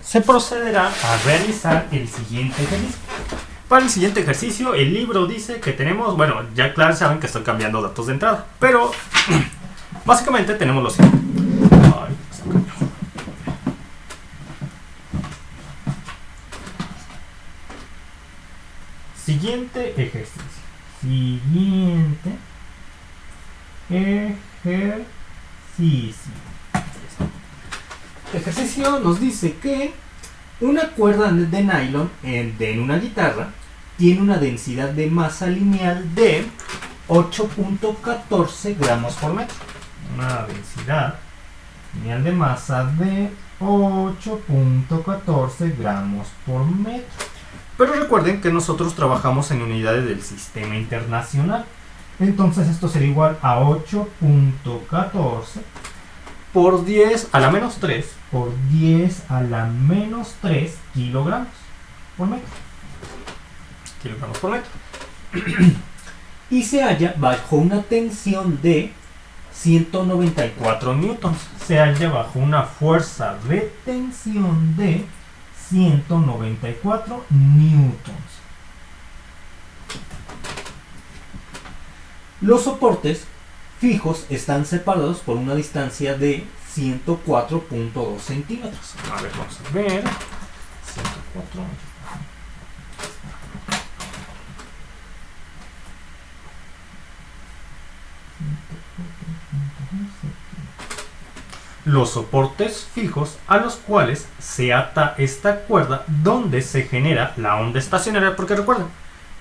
se procederá a realizar el siguiente ejercicio. Para el siguiente ejercicio, el libro dice que tenemos, bueno, ya claro, saben que estoy cambiando datos de entrada, pero básicamente tenemos los siguiente. Siguiente ejercicio. Siguiente ejercicio. El ejercicio nos dice que una cuerda de nylon en una guitarra tiene una densidad de masa lineal de 8.14 gramos por metro. Una densidad lineal de masa de 8.14 gramos por metro. Pero recuerden que nosotros trabajamos en unidades del sistema internacional. Entonces esto sería igual a 8.14 por 10 a la menos 3 por 10 a la menos 3 kilogramos por metro. Kilogramos por metro. Y se halla bajo una tensión de 194 newtons. Se halla bajo una fuerza de tensión de 194 newtons. Los soportes fijos están separados por una distancia de 104.2 centímetros. A ver, vamos a ver. 104. Los soportes fijos a los cuales se ata esta cuerda donde se genera la onda estacionaria, porque recuerden,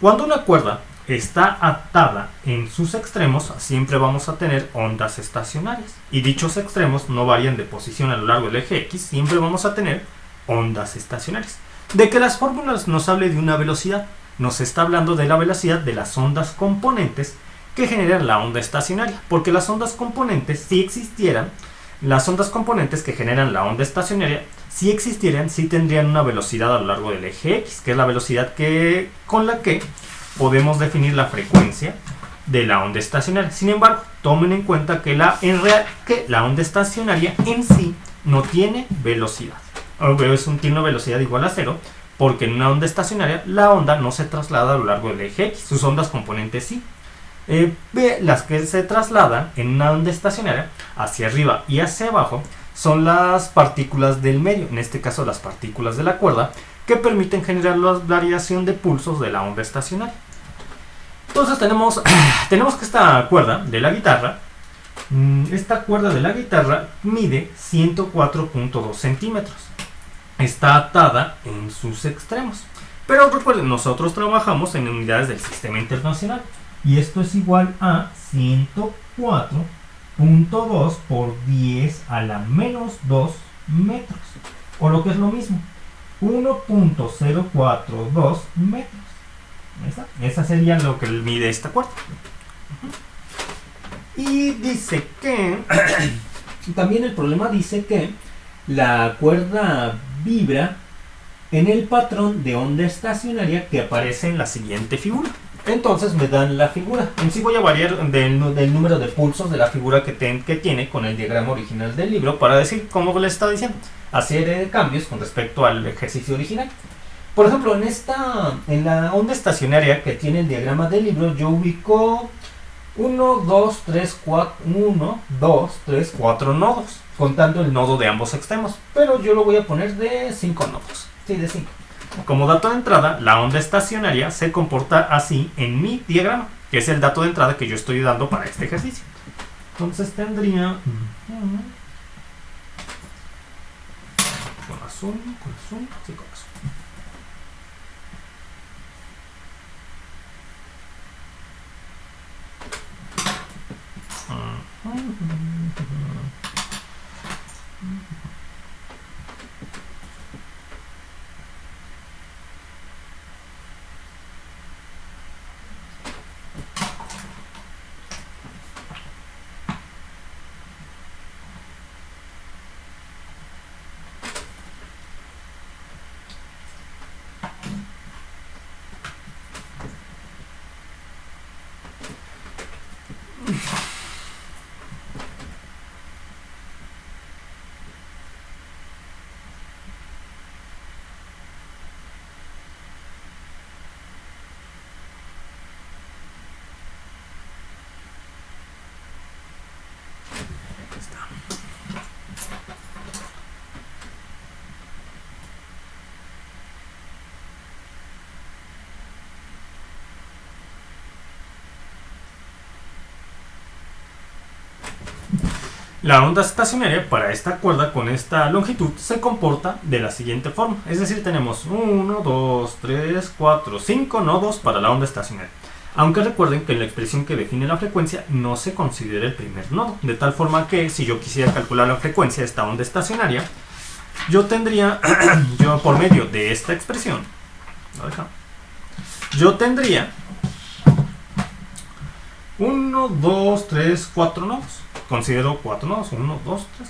cuando una cuerda está atada en sus extremos, siempre vamos a tener ondas estacionarias. Y dichos extremos no varían de posición a lo largo del eje X, siempre vamos a tener ondas estacionarias. De que las fórmulas nos hable de una velocidad, nos está hablando de la velocidad de las ondas componentes que generan la onda estacionaria. Porque las ondas componentes, si existieran, las ondas componentes que generan la onda estacionaria, si existieran, sí tendrían una velocidad a lo largo del eje X, que es la velocidad con la que podemos definir la frecuencia de la onda estacionaria. Sin embargo, tomen en cuenta que la onda estacionaria en sí no tiene velocidad. Tiene una velocidad igual a 0, porque en una onda estacionaria la onda no se traslada a lo largo del eje X, sus ondas componentes sí. Las que se trasladan en una onda estacionaria hacia arriba y hacia abajo son las partículas del medio, en este caso las partículas de la cuerda, que permiten generar la variación de pulsos de la onda estacionaria. Entonces tenemos que esta cuerda de la guitarra, mide 104.2 centímetros. Está atada en sus extremos. Pero recuerden, nosotros trabajamos en unidades del sistema internacional. Y esto es igual a 104.2 por 10 a la menos 2 metros. O lo que es lo mismo, 1.042 metros. Esa sería lo que mide esta cuerda. Y dice que también el problema dice que la cuerda vibra en el patrón de onda estacionaria que aparece en la siguiente figura. Entonces me dan la figura. En sí voy a variar del número de pulsos de la figura que tiene con el diagrama original del libro para decir cómo les estaba diciendo. Hacer cambios con respecto al ejercicio original. Por ejemplo, en la onda estacionaria que tiene el diagrama del libro, yo ubico 1, 2, 3, 4 nodos, contando el nodo de ambos extremos. Pero yo lo voy a poner de 5 nodos. Sí, de 5. Como dato de entrada, la onda estacionaria se comporta así en mi diagrama, que es el dato de entrada que yo estoy dando para este ejercicio. Entonces tendría con azul, sí, con azul. La onda estacionaria para esta cuerda con esta longitud se comporta de la siguiente forma. Es decir, tenemos 1, 2, 3, 4, 5 nodos para la onda estacionaria. Aunque recuerden que en la expresión que define la frecuencia no se considera el primer nodo. De tal forma que si yo quisiera calcular la frecuencia de esta onda estacionaria, yo tendría, por medio de esta expresión, yo tendría 1, 2, 3, 4 nodos. Considero 4 nodos. 1, 2, 3,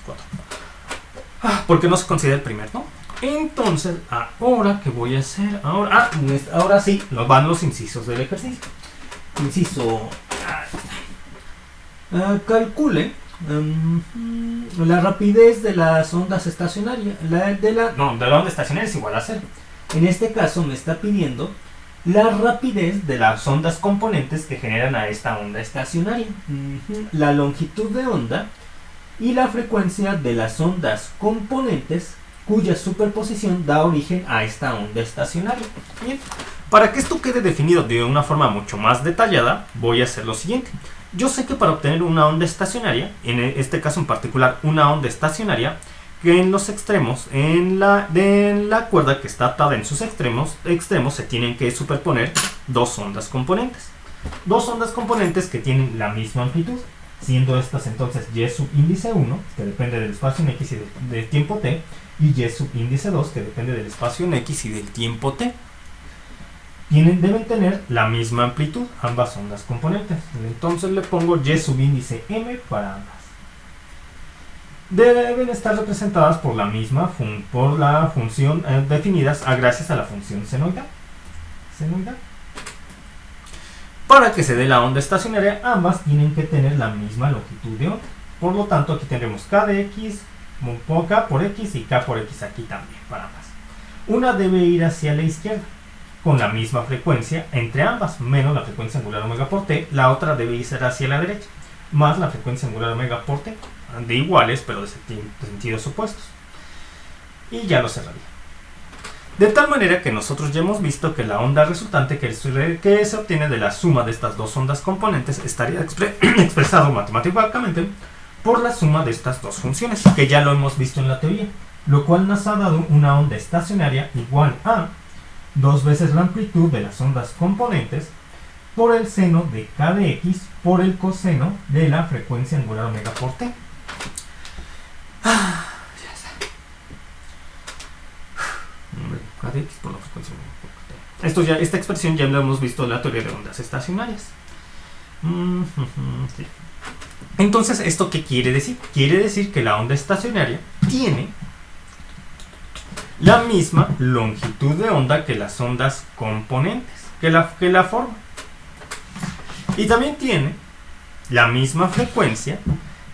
4. Porque no se considera el primer nodo. Entonces, ahora, ¿qué voy a hacer? Ahora sí, van los incisos del ejercicio. Inciso. Calcule la rapidez de las ondas estacionarias. De la onda estacionaria es igual a 0. En este caso me está pidiendo la rapidez de las ondas componentes que generan a esta onda estacionaria, la longitud de onda y la frecuencia de las ondas componentes cuya superposición da origen a esta onda estacionaria. Bien. Para que esto quede definido de una forma mucho más detallada, voy a hacer lo siguiente. Yo sé que para obtener una onda estacionaria, en este caso en particular una onda estacionaria, que en los extremos de la cuerda que está atada en sus extremos se tienen que superponer dos ondas componentes. Dos ondas componentes que tienen la misma amplitud, siendo estas entonces y subíndice 1, que depende del espacio en x y del tiempo t, y y subíndice 2, que depende del espacio en x y del tiempo t. Deben tener la misma amplitud, ambas ondas componentes. Entonces le pongo y subíndice m para ambas. Deben estar representadas por la misma función definidas gracias a la función senoidal. Para que se dé la onda estacionaria, ambas tienen que tener la misma longitud de onda. Por lo tanto, aquí tendremos k de x, k por x y k por x aquí también para ambas. Una debe ir hacia la izquierda con la misma frecuencia entre ambas, menos la frecuencia angular omega por t. La otra debe irse hacia la derecha, más la frecuencia angular omega por t. De iguales, pero de sentidos opuestos. Y ya lo cerraría. De tal manera que nosotros ya hemos visto que la onda resultante que se obtiene de la suma de estas dos ondas componentes estaría expresado matemáticamente por la suma de estas dos funciones, que ya lo hemos visto en la teoría, lo cual nos ha dado una onda estacionaria igual a 2 veces la amplitud de las ondas componentes por el seno de k de x por el coseno de la frecuencia angular omega por t. Ya está. K de x por la frecuencia omega por t. Esta expresión ya la hemos visto en la teoría de ondas estacionarias. Sí. Entonces, ¿esto qué quiere decir? Quiere decir que la onda estacionaria tiene la misma longitud de onda que las ondas componentes que la forman. Y también tiene la misma frecuencia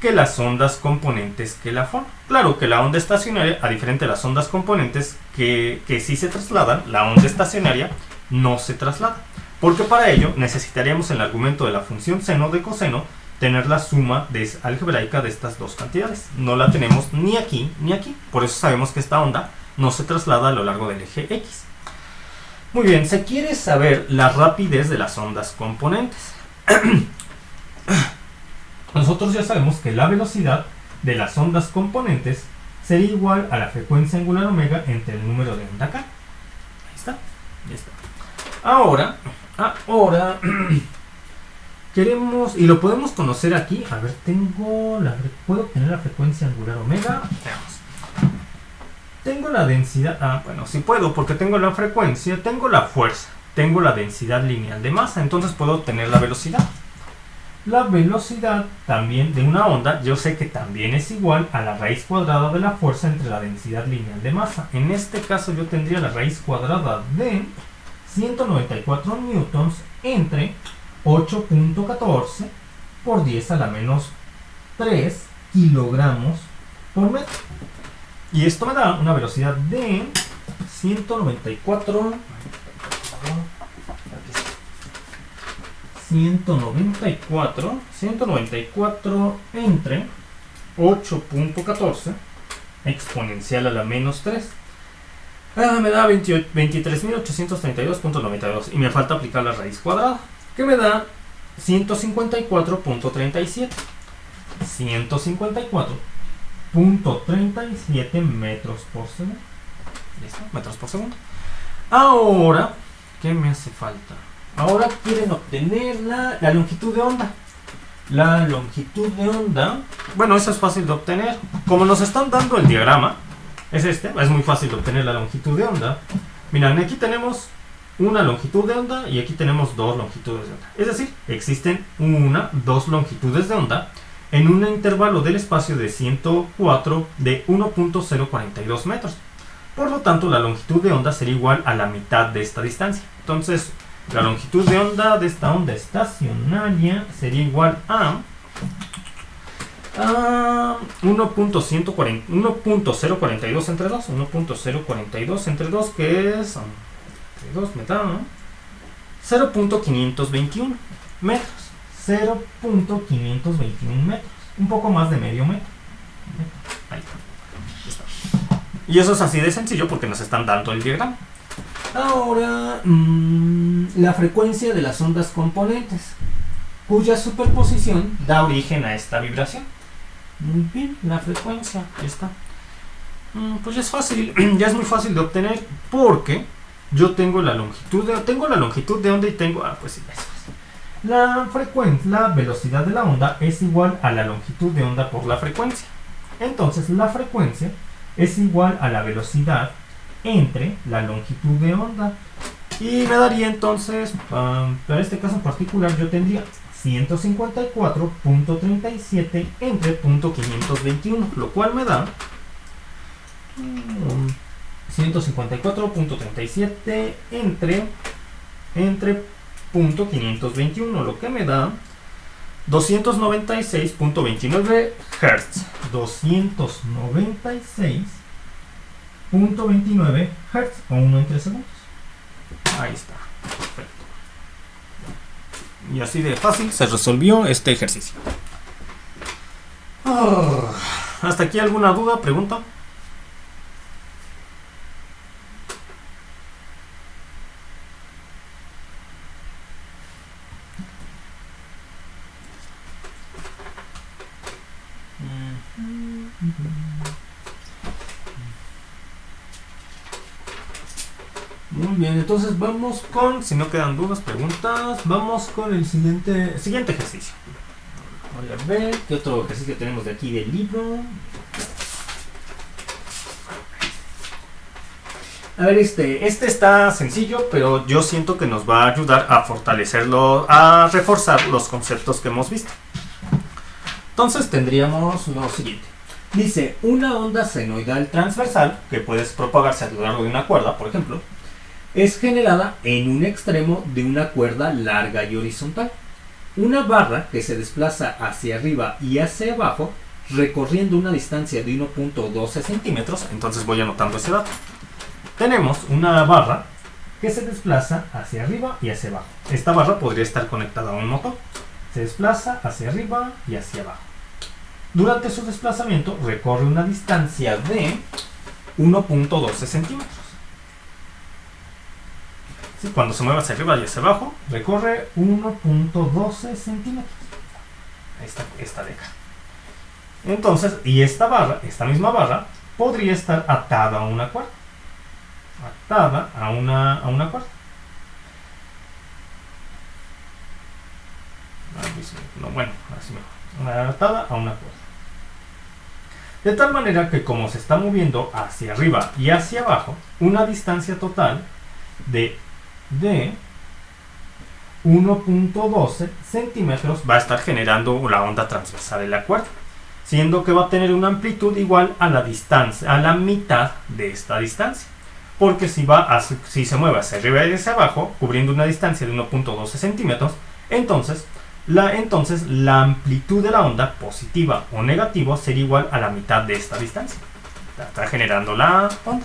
que las ondas componentes que la forman. Claro que la onda estacionaria, a diferencia de las ondas componentes que sí se trasladan, la onda estacionaria no se traslada. Porque para ello necesitaríamos en el argumento de la función seno de coseno tener la suma algebraica de estas dos cantidades. No la tenemos ni aquí ni aquí. Por eso sabemos que esta onda no se traslada a lo largo del eje X. Muy bien, se quiere saber la rapidez de las ondas componentes. Nosotros ya sabemos que la velocidad de las ondas componentes sería igual a la frecuencia angular omega entre el número de onda k. Ahí está, ya está. Ahora queremos, y lo podemos conocer aquí. A ver, ¿puedo obtener la frecuencia angular omega? Veamos. Tengo la densidad, bueno, sí puedo, porque tengo la frecuencia, tengo la fuerza, tengo la densidad lineal de masa, entonces puedo obtener la velocidad. La velocidad también de una onda, yo sé que también es igual a la raíz cuadrada de la fuerza entre la densidad lineal de masa. En este caso yo tendría la raíz cuadrada de 194 newtons entre 8.14 por 10 a la menos 3 kilogramos por metro. Y esto me da una velocidad de 194 entre 8.14 exponencial a la menos 3. Me da 23.832.92 y me falta aplicar la raíz cuadrada, que me da 154.37. 154.37 metros por segundo. ¿Listo? Metros por segundo. Ahora, ¿qué me hace falta? Ahora quieren obtener la longitud de onda. La longitud de onda, bueno, eso es fácil de obtener. Como nos están dando el diagrama, es muy fácil de obtener la longitud de onda. Miren, aquí tenemos una longitud de onda y aquí tenemos dos longitudes de onda. Es decir, existen dos longitudes de onda en un intervalo del espacio de 104 de 1.042 metros. Por lo tanto, la longitud de onda sería igual a la mitad de esta distancia. Entonces, la longitud de onda de esta onda estacionaria sería igual a 1.042 entre 2. 1.042 entre 2, que es 2 me da 0.521 metros. 0.521 metros. Un poco más de medio metro. Ahí está. Y eso es así de sencillo porque nos están dando el diagrama. Ahora, la frecuencia de las ondas componentes, cuya superposición da origen a esta vibración. Muy bien, la frecuencia, ya está. Pues ya es fácil, ya es muy fácil de obtener porque yo tengo la longitud de onda y tengo, pues sí, eso es. La velocidad de la onda es igual a la longitud de onda por la frecuencia. Entonces, la frecuencia es igual a la velocidad entre la longitud de onda. Y me daría entonces, para este caso en particular, yo tendría 154.37 entre .521, lo cual me da 154.37 entre .521, lo que me da 296.29 Hz. 296.29 Hz o 1 en 3 segundos. Ahí está. Perfecto. Y así de fácil se resolvió este ejercicio. ¿Hasta aquí alguna duda, pregunta? Muy bien, entonces vamos con, si no quedan dudas, preguntas, vamos con el siguiente ejercicio. Voy a ver qué otro ejercicio tenemos de aquí del libro. A ver, este está sencillo, pero yo siento que nos va a ayudar a fortalecerlo, a reforzar los conceptos que hemos visto. Entonces tendríamos lo siguiente. Dice, una onda senoidal transversal, que puede propagarse a lo largo de una cuerda, por ejemplo, es generada en un extremo de una cuerda larga y horizontal. Una barra que se desplaza hacia arriba y hacia abajo, recorriendo una distancia de 1.12 centímetros. Entonces voy anotando ese dato. Tenemos una barra que se desplaza hacia arriba y hacia abajo. Esta barra podría estar conectada a un motor. Se desplaza hacia arriba y hacia abajo. Durante su desplazamiento recorre una distancia de 1.12 centímetros. ¿Sí? Cuando se mueve hacia arriba y hacia abajo, recorre 1.12 centímetros. Esta de acá. Entonces, y esta misma barra, podría estar atada a una cuerda. Atada a una cuerda. Atada a una cuerda. De tal manera que como se está moviendo hacia arriba y hacia abajo, una distancia total de 1.12 centímetros va a estar generando la onda transversal de la cuerda, siendo que va a tener una amplitud igual a la distancia, a la mitad de esta distancia. Porque si se mueve hacia arriba y hacia abajo, cubriendo una distancia de 1.12 centímetros, entonces la amplitud de la onda, positiva o negativa, sería igual a la mitad de esta distancia. Está generando la onda.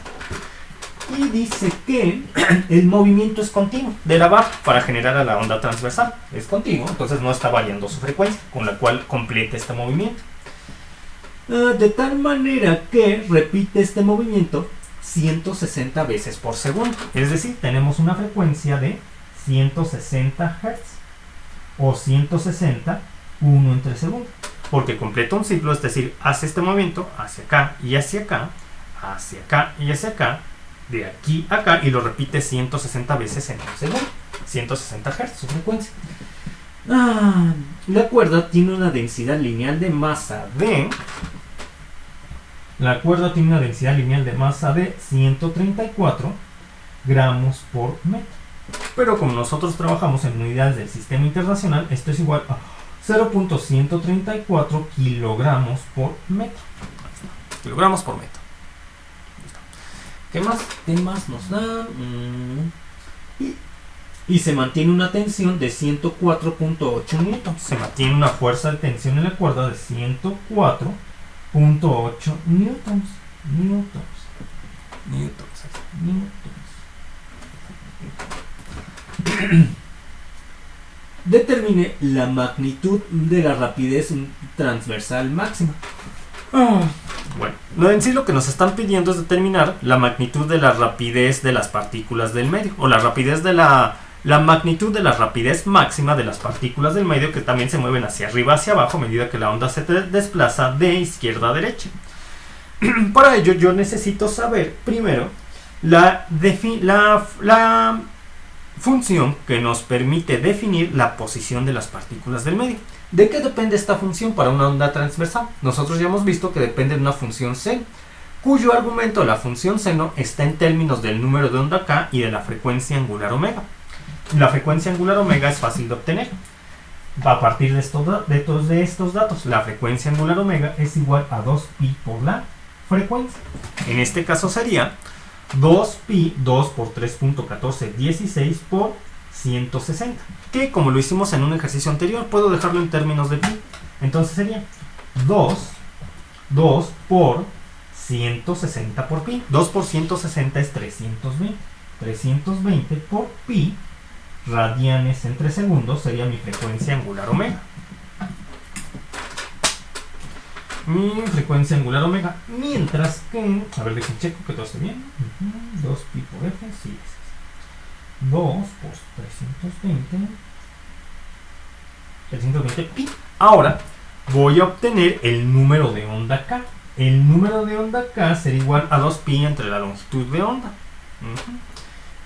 Y dice que el movimiento es continuo de la barra para generar a la onda transversal. Es continuo, entonces no está variando su frecuencia, con la cual completa este movimiento. De tal manera que repite este movimiento 160 veces por segundo. Es decir, tenemos una frecuencia de 160 Hz o 160, 1 en 3 segundos. porque completa un ciclo, es decir, hace este movimiento hacia acá y hacia acá, hacia acá y hacia acá, de aquí a acá, y lo repite 160 veces en un segundo. 160 Hz su frecuencia. La cuerda tiene una densidad lineal de masa de... La cuerda tiene una densidad lineal de masa de 134 gramos por metro. Pero como nosotros trabajamos en unidades del sistema internacional, esto es igual a 0.134 kilogramos por metro. Kilogramos por metro. ¿Qué más? ¿Qué más nos da? Y se mantiene una tensión de 104.8 newtons. Se mantiene una fuerza de tensión en la cuerda de 104.8 newtons. Determine la magnitud de la rapidez transversal máxima. Bueno, en sí lo que nos están pidiendo es determinar la magnitud de la rapidez de las partículas del medio, o la rapidez de la magnitud de la rapidez máxima de las partículas del medio, que también se mueven hacia arriba, hacia abajo a medida que la onda se desplaza de izquierda a derecha. Para ello yo necesito saber primero la función que nos permite definir la posición de las partículas del medio. ¿De qué depende esta función para una onda transversal? Nosotros ya hemos visto que depende de una función seno, cuyo argumento de la función seno está en términos del número de onda K y de la frecuencia angular omega. La frecuencia angular omega es fácil de obtener. A partir de estos datos, la frecuencia angular omega es igual a 2pi por la frecuencia. En este caso sería 2pi, 2 por 3.1416 por 160. Que como lo hicimos en un ejercicio anterior, puedo dejarlo en términos de pi. Entonces sería 2 por 160 por pi. 2 por 160 es 320. 320 por pi radianes entre segundos sería mi frecuencia angular omega. Mi frecuencia angular omega. Mientras que, a ver, dejen checo que todo esté bien. 2 pi por f, sí. 2 por 320 pi. Ahora voy a obtener el número de onda K. El número de onda K será igual a 2pi entre la longitud de onda.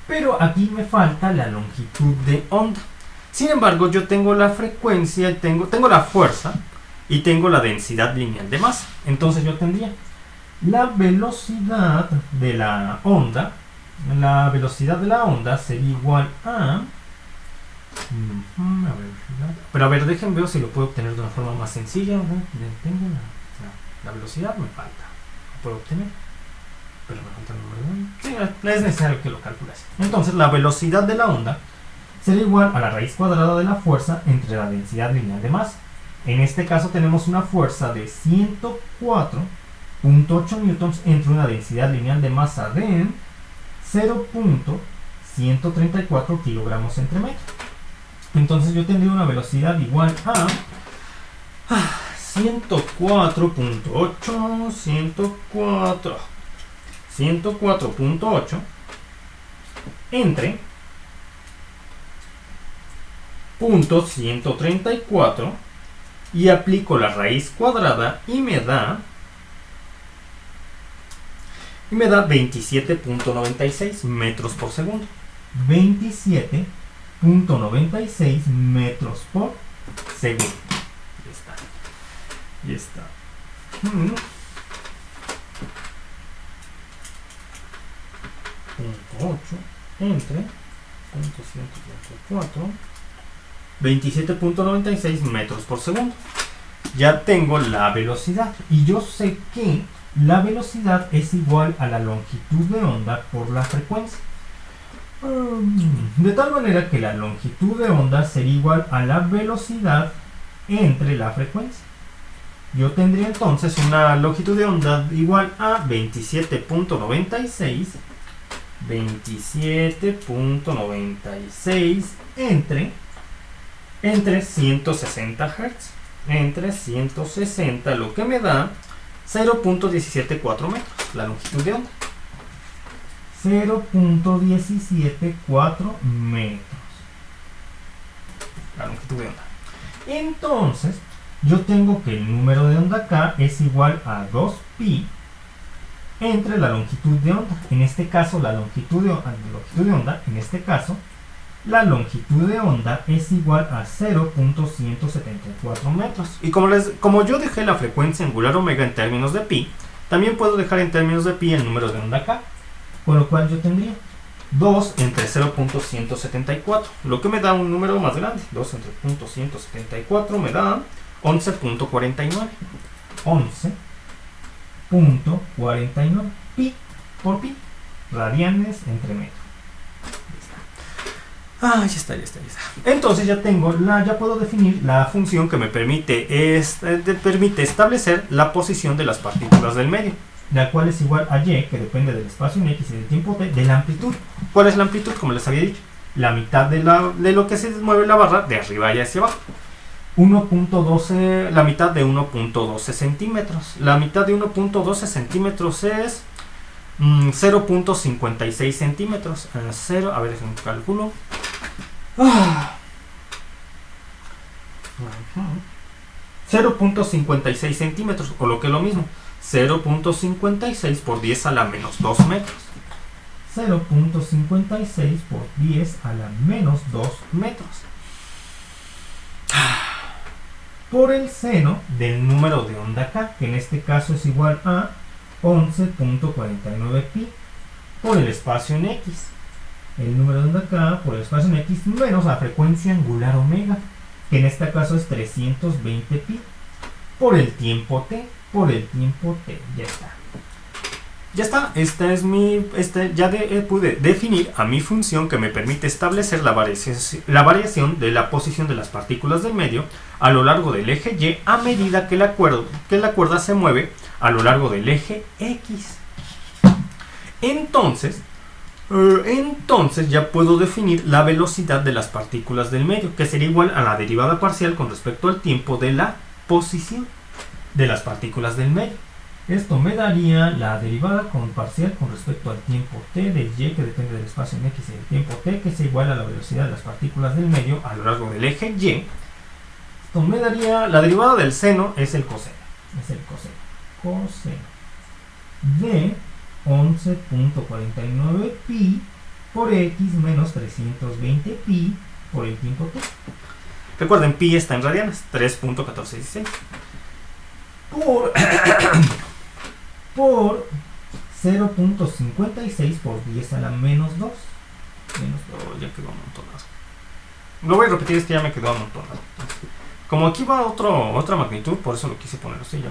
Pero aquí me falta la longitud de onda. Sin embargo, yo tengo la frecuencia, tengo la fuerza y tengo la densidad lineal de masa. Entonces yo tendría la velocidad de la onda. La velocidad de la onda sería igual a... Pero a ver, déjenme ver si lo puedo obtener de una forma más sencilla. Tengo la velocidad, me falta. Lo puedo obtener, pero me falta el número de onda. Sí, es necesario que lo calcules. Entonces la velocidad de la onda será igual a la raíz cuadrada de la fuerza entre la densidad lineal de masa. En este caso tenemos una fuerza de 104.8 newtons entre una densidad lineal de masa de 0.134 kilogramos entre metro. Entonces yo tendría una velocidad igual a 104.8 entre 0.134 y aplico la raíz cuadrada y me da 27.96 metros por segundo. 27.96 metros por segundo. Ya está. .8 entre 0.134 27.96 metros por segundo. Ya tengo la velocidad y yo sé que la velocidad es igual a la longitud de onda por la frecuencia. De tal manera que la longitud de onda sería igual a la velocidad entre la frecuencia. Yo tendría entonces una longitud de onda igual a 27.96 entre 160 Hz. Entre 160, lo que me da 0.174 metros, la longitud de onda. 0.174 metros. La longitud de onda. Entonces, yo tengo que el número de onda K es igual a 2pi entre la longitud de onda. En este caso, la longitud de onda, en este caso, la longitud de onda es igual a 0.174 metros. Y como yo dejé la frecuencia angular omega en términos de pi, también puedo dejar en términos de pi el número de onda K. Con lo cual yo tendría 2 entre 0.174, lo que me da un número más grande. 2 entre 0.174 me da 11.49. 11.49 pi por pi, radianes entre metro. Ya está. Entonces ya puedo definir la función que me permite establecer la posición de las partículas del medio, la cual es igual a y, que depende del espacio en x y del tiempo t, de la amplitud. ¿Cuál es la amplitud? Como les había dicho, la mitad de lo que se mueve la barra de arriba y hacia abajo. 1.12, la mitad de 1.12 centímetros. La mitad de 1.12 centímetros es 0.56 centímetros. A ver, déjenme calculo. 0.56 centímetros, o lo que es lo mismo, 0.56 por 10 a la menos 2 metros. 0.56 por 10 a la menos 2 metros. Por el seno del número de onda K, que en este caso es igual a 11.49 pi por el espacio en x. El número de onda K por el espacio en x menos la frecuencia angular omega, que en este caso es 320 pi por el tiempo t. Ya está. Pude definir a mi función que me permite establecer la variación de la posición de las partículas del medio a lo largo del eje Y a medida que la cuerda se mueve a lo largo del eje X. Entonces ya puedo definir la velocidad de las partículas del medio, que sería igual a la derivada parcial con respecto al tiempo de la posición de las partículas del medio. Esto me daría la derivada parcial con respecto al tiempo t de y, que depende del espacio en x y del tiempo t, que es igual a la velocidad de las partículas del medio a lo largo del eje Y. Esto me daría la derivada del seno, es el coseno. Coseno de 11.49 pi por x menos 320 pi por el tiempo t. Recuerden, pi está en radianes, 3.1416. Por 0.56 por 10 a la menos 2. Ya quedó amontonado. Lo voy a repetir, es que ya me quedó amontonado. Como aquí va otra magnitud, por eso lo quise poner así, lo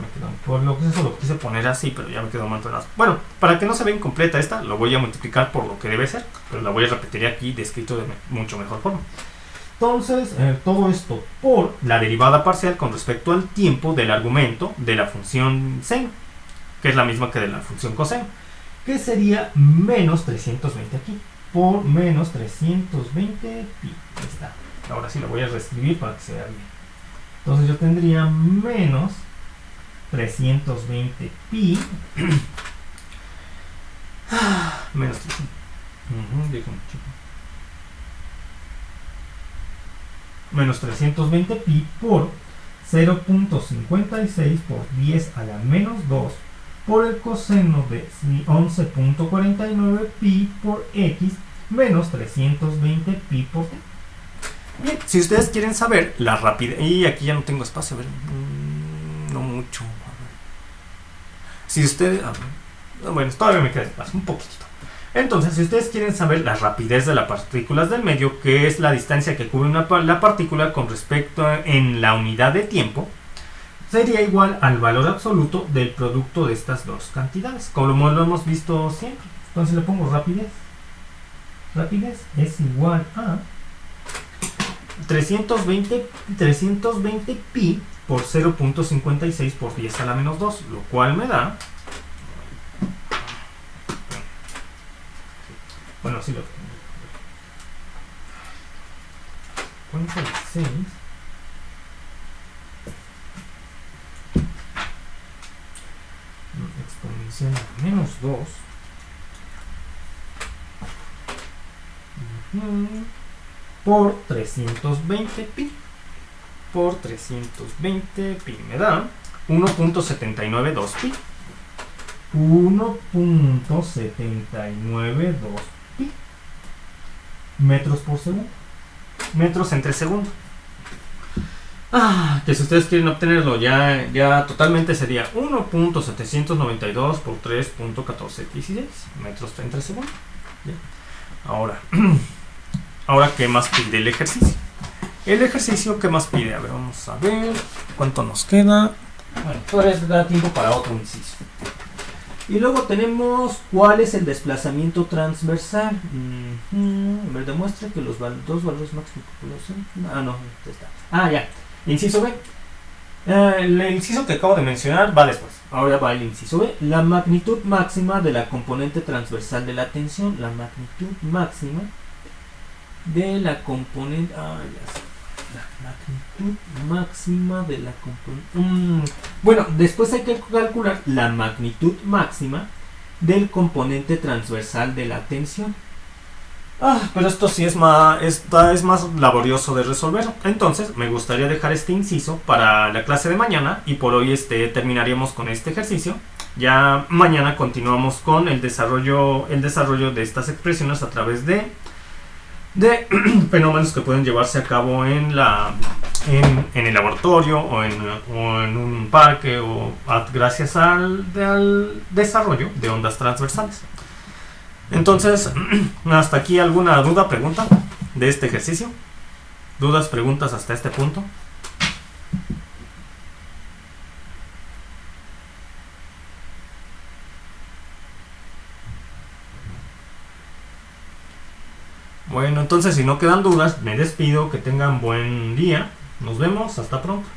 quise poner así, pero ya me quedó amontonado. Bueno, para que no se vea incompleta esta, lo voy a multiplicar por lo que debe ser, pero la voy a repetir aquí descrito de mucho mejor forma. Entonces, todo esto por la derivada parcial con respecto al tiempo del argumento de la función seno, que es la misma que de la función coseno, que sería menos 320 aquí, por menos 320 pi. Ahí está. Ahora sí lo voy a reescribir para que se vea bien. Entonces yo tendría menos 320 pi menos 300. Menos 320 pi por 0.56 por 10 a la menos 2 por el coseno de 11.49 pi por x menos 320 pi por t. Bien, si ustedes quieren saber la rapidez, y aquí ya no tengo espacio, a ver, no mucho. Si ustedes, bueno, todavía me queda espacio, un poquito. Entonces, si ustedes quieren saber la rapidez de las partículas del medio, que es la distancia que cubre la partícula con respecto en la unidad de tiempo, sería igual al valor absoluto del producto de estas dos cantidades, como lo hemos visto siempre. Entonces le pongo rapidez. Rapidez es igual a 320 pi por 0.56 por 10 a la menos 2, lo cual me da... Bueno, sí lo tengo. 56 exponencial a menos 2 por 320 pi. por 320 pi me da 1.792 pi. 1.792 pi metros por segundo. Metros entre segundo. Que si ustedes quieren obtenerlo ya totalmente sería 1.792 por 3.1416 metros entre segundo. ¿Bien? Ahora, ¿qué más pide el ejercicio? El ejercicio, ¿qué más pide? A ver, vamos a ver cuánto nos queda. Bueno, todavía da tiempo para otro inciso. Y luego tenemos cuál es el desplazamiento transversal. Me demuestra que los dos valores máximos de población. No, está. Ya. Inciso B. El inciso que acabo de mencionar va después. Ahora va el inciso B. La magnitud máxima de la componente transversal de la tensión. La magnitud máxima de la componente. La magnitud máxima de la componente. Bueno, después hay que calcular la magnitud máxima del componente transversal de la tensión. Pero esto sí es más laborioso de resolver. Entonces me gustaría dejar este inciso para la clase de mañana, y por hoy terminaríamos con este ejercicio. Ya mañana continuamos con el desarrollo de estas expresiones a través de fenómenos que pueden llevarse a cabo en el laboratorio o en un parque, o gracias al desarrollo de ondas transversales. Entonces, hasta aquí, ¿alguna duda, pregunta de este ejercicio? ¿Dudas, preguntas hasta este punto? Bueno, entonces si no quedan dudas, me despido, que tengan buen día. Nos vemos, hasta pronto.